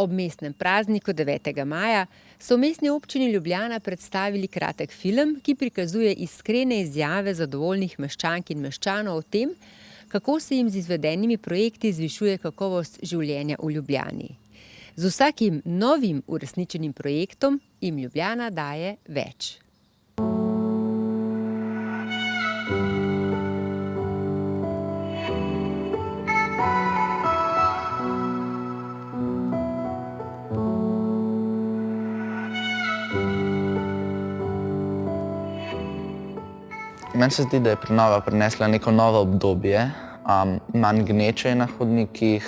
Ob mestnem prazniku 9. maja so v Mestni občini Ljubljana predstavili kratek film, ki prikazuje iskrene izjave zadovoljnih meščank in meščanov o tem, kako se jim z izvedenimi projekti zvišuje kakovost življenja v Ljubljani. Z vsakim novim uresničenim projektom jim Ljubljana daje več. Meni se zdi, da je prenova prinesla neko novo obdobje, manj gneče je na hodnikih,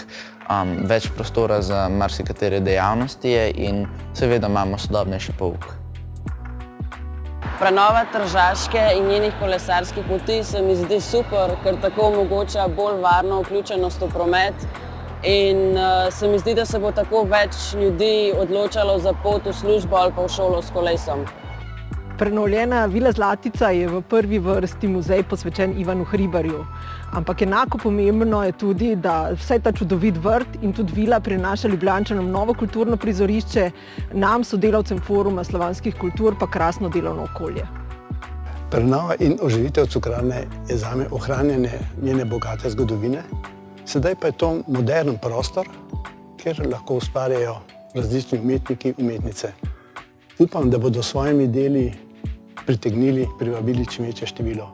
več prostora za marsikatere dejavnosti je in seveda imamo sodobnejši pouk. Prenova Tržaške in njenih kolesarskih poti se mi zdi super, ker tako omogoča bolj varno vključenost v promet in se mi zdi, da se bo tako več ljudi odločalo za pot v službo ali pa v šolo s kolesom. Prenovljena Vila Zlatica je v prvi vrsti muzej posvečen Ivanu Hribarju. Ampak enako pomembno je tudi, da vse ta čudovit vrt in tudi vila prinaša Ljubljančanom novo kulturno prizorišče, nam, sodelavcem Foruma slovanskih kultur, pa krasno delovno okolje. Prenova in oživitev Cukrarne je zame ohranjanje njene bogate zgodovine. Sedaj pa je to modern prostor, kjer lahko ustvarjajo različni umetniki in umetnice. Upam, da bodo s svojimi deli privabili čim večje število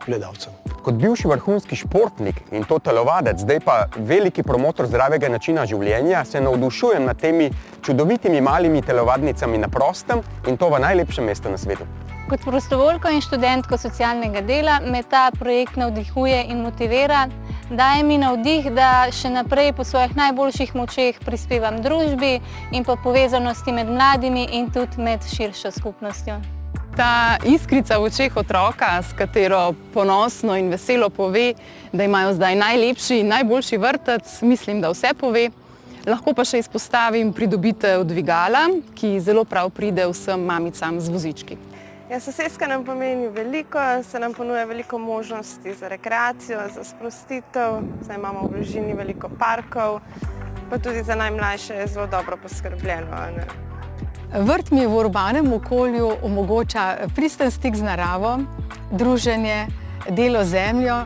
gledalcev. Kot bivši vrhunski športnik in to telovadec, zdaj pa veliki promotor zdravega načina življenja, se navdušujem nad temi čudovitimi malimi telovadnicami na prostem in to v najlepšem mestu na svetu. Kot prostovoljko in študentko socialnega dela me ta projekt navdihuje in motivira. Daje mi navdih, da še naprej po svojih najboljših močeh prispevam družbi in pa povezanosti med mladimi in tudi med širšo skupnostjo. Ta iskrica v očeh otroka, s katero ponosno in veselo pove, da imajo zdaj najlepši in najboljši vrtec, mislim, da vse pove. Lahko pa še izpostavim pridobitev dvigala, ki zelo prav pride vsem mamicam z vozički. Soseska nam pomeni veliko, se nam ponuja veliko možnosti za rekreacijo, za sprostitev. Zdaj imamo v bližini veliko parkov, pa tudi za najmlajše je zelo dobro poskrbljeno. Vrt mi v urbanem okolju omogoča pristen stik z naravo, druženje, delo z zemljo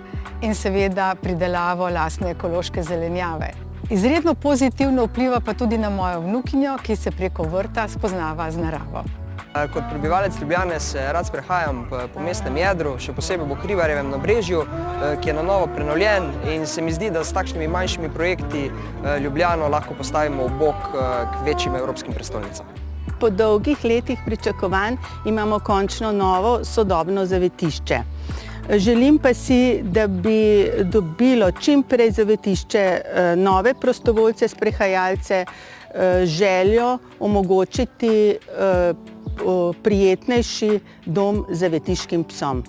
in seveda pridelavo lastne ekološke zelenjave. Izredno pozitivno vpliva pa tudi na mojo vnukinjo, ki se preko vrta spoznava z naravo. Kot prebivalec Ljubljane se rad sprehajam po mestnem jedru, še posebej po Hribarjevem nabrežju, ki je na novo prenovljen in se mi zdi, da s takšnimi manjšimi projekti Ljubljano lahko postavimo v bok k večjim evropskim prestolnicam. Po dolgih letih pričakovanj imamo končno novo sodobno zavetišče. Želim pa si, da bi dobilo čim prej zavetišče nove prostovoljce, sprehajalce, željo omogočiti prijetnejši dom zavetiškim psom.